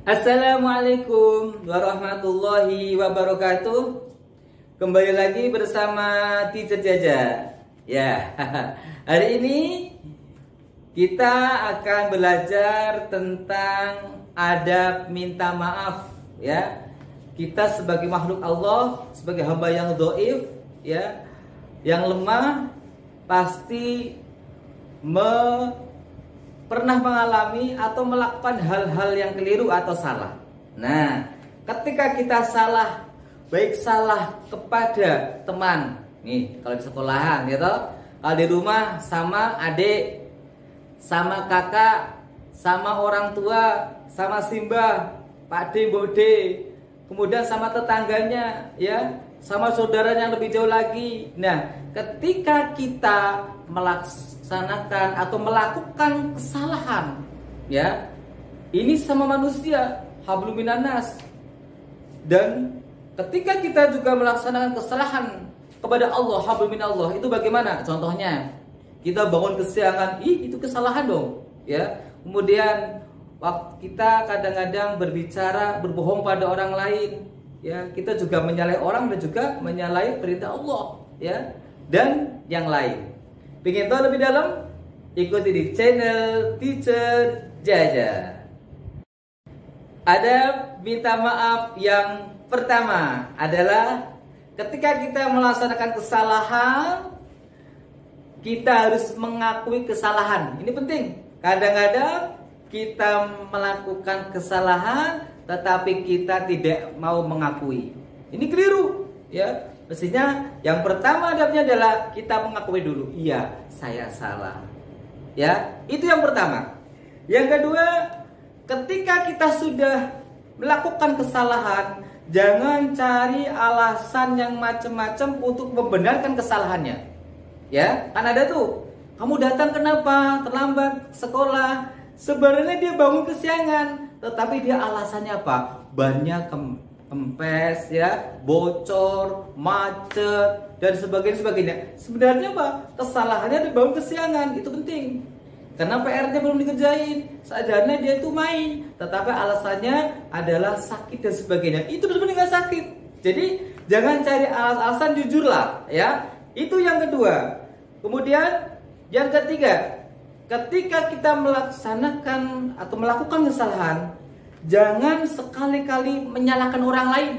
Assalamualaikum warahmatullahi wabarakatuh. Kembali lagi bersama Teacher Jaja. Ya, hari ini kita akan belajar tentang adab minta maaf. Ya, kita sebagai makhluk Allah, sebagai hamba yang dhaif, ya, yang lemah, pasti pernah mengalami atau melakukan hal-hal yang keliru atau salah. Nah, ketika kita salah, baik salah kepada teman, nih kalau di sekolahan, gitu, kalau di rumah sama adik, sama kakak, sama orang tua, sama simbah, pakde, bode, kemudian sama tetangganya, ya, sama saudaranya yang lebih jauh lagi. Nah, ketika kita melaksanakan atau melakukan kesalahan, ya, ini sama manusia, hablum minan nas. Dan ketika kita juga melaksanakan kesalahan kepada Allah, hablum minallah, itu bagaimana? Contohnya, kita bangun kesiangan, itu kesalahan dong, ya. Kemudian waktu kita kadang-kadang berbicara, berbohong pada orang lain, ya, kita juga menyalahi orang dan juga menyalahi perintah Allah, ya, dan yang lain. Pengen tahu lebih dalam? Ikuti di channel Teacher Jaja. Ada minta maaf yang pertama adalah ketika kita melaksanakan kesalahan, kita harus mengakui kesalahan. Ini penting. Kadang-kadang kita melakukan kesalahan tetapi kita tidak mau mengakui. Ini keliru, ya. Mestinya yang pertama adabnya adalah kita mengakui dulu, iya, saya salah. Ya, itu yang pertama. Yang kedua, ketika kita sudah melakukan kesalahan, jangan cari alasan yang macam-macam untuk membenarkan kesalahannya. Ya, kan ada tuh, kamu datang kenapa terlambat sekolah? Sebenarnya dia bangun kesiangan, tetapi dia alasannya apa? Bannya kempes, ya, bocor, macet, dan sebagainya. Sebenarnya apa? Kesalahannya dia bangun kesiangan, itu penting. Karena PR-nya belum dikerjain, seadanya dia itu main, tetapi alasannya adalah sakit dan sebagainya. Itu benar-benar nggak sakit. Jadi jangan cari alasan, jujurlah, ya. Itu yang kedua. Kemudian yang ketiga, ketika kita melaksanakan atau melakukan kesalahan, jangan sekali-kali menyalahkan orang lain.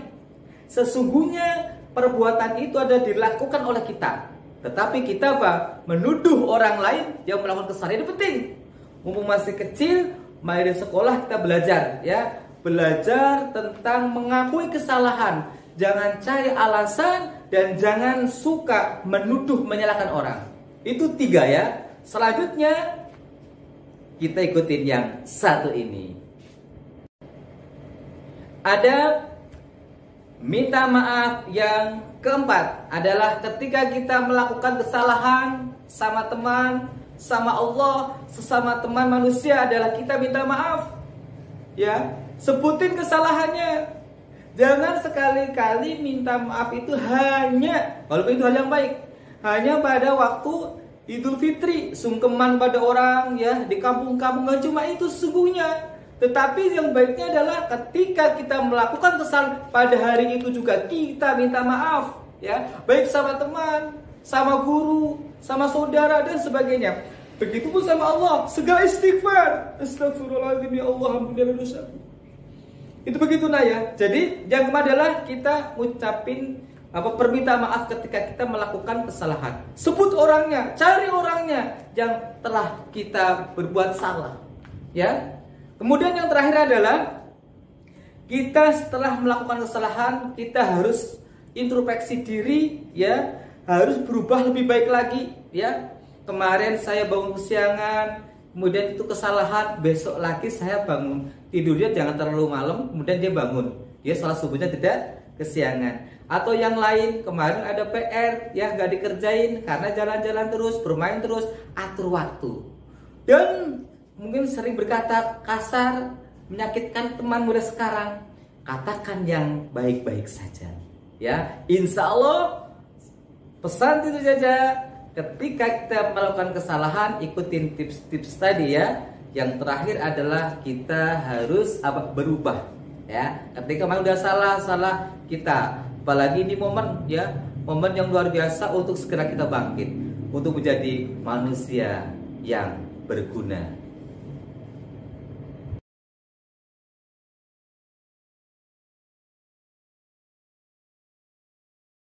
Sesungguhnya perbuatan itu ada dilakukan oleh kita, tetapi kita apa? Menuduh orang lain yang melakukan kesalahan. Itu penting. Mumpung masih kecil, mari di sekolah kita belajar, ya. Belajar tentang mengakui kesalahan. Jangan cari alasan dan jangan suka menuduh, menyalahkan orang. Itu 3, ya. Selanjutnya kita ikutin yang satu ini. Ada minta maaf yang keempat adalah ketika kita melakukan kesalahan sama teman, sama Allah, sesama teman manusia, adalah kita minta maaf. Ya, sebutin kesalahannya. Jangan sekali-kali minta maaf itu hanya, walaupun itu hal yang baik, hanya pada waktu Idul Fitri, sungkeman pada orang, ya, di kampung-kampung. Gak cuma itu sesungguhnya. Tetapi yang baiknya adalah ketika kita melakukan kesalahan pada hari itu juga kita minta maaf, ya, baik sama teman, sama guru, sama saudara dan sebagainya. Begitupun sama Allah, segala istighfar, astagfirullahaladzim, ya Allah, ampunilah dosaku. Itu begitu, nah, ya. Jadi yang kedua adalah kita ngucapin permintaan maaf ketika kita melakukan kesalahan. Sebut orangnya, cari orangnya yang telah kita berbuat salah, ya. Kemudian yang terakhir adalah kita setelah melakukan kesalahan, kita harus introspeksi diri, ya, harus berubah lebih baik lagi, ya. Kemarin saya bangun kesiangan, kemudian itu kesalahan, besok lagi saya bangun tidurnya jangan terlalu malam, kemudian dia bangun, ya, sholat subuhnya tidak kesiangan. Atau yang lain, kemarin ada PR, ya, nggak dikerjain karena jalan-jalan terus, bermain terus, atur waktu. Dan mungkin sering berkata kasar, menyakitkan teman muda sekarang, katakan yang baik-baik saja, ya. Insya Allah pesan itu saja. Ketika kita melakukan kesalahan, ikutin tips-tips tadi, ya. yang terakhir adalah kita harus berubah ya. Ketika memang udah salah kita, apalagi di momen ya, momen yang luar biasa untuk segera kita bangkit untuk menjadi manusia yang berguna.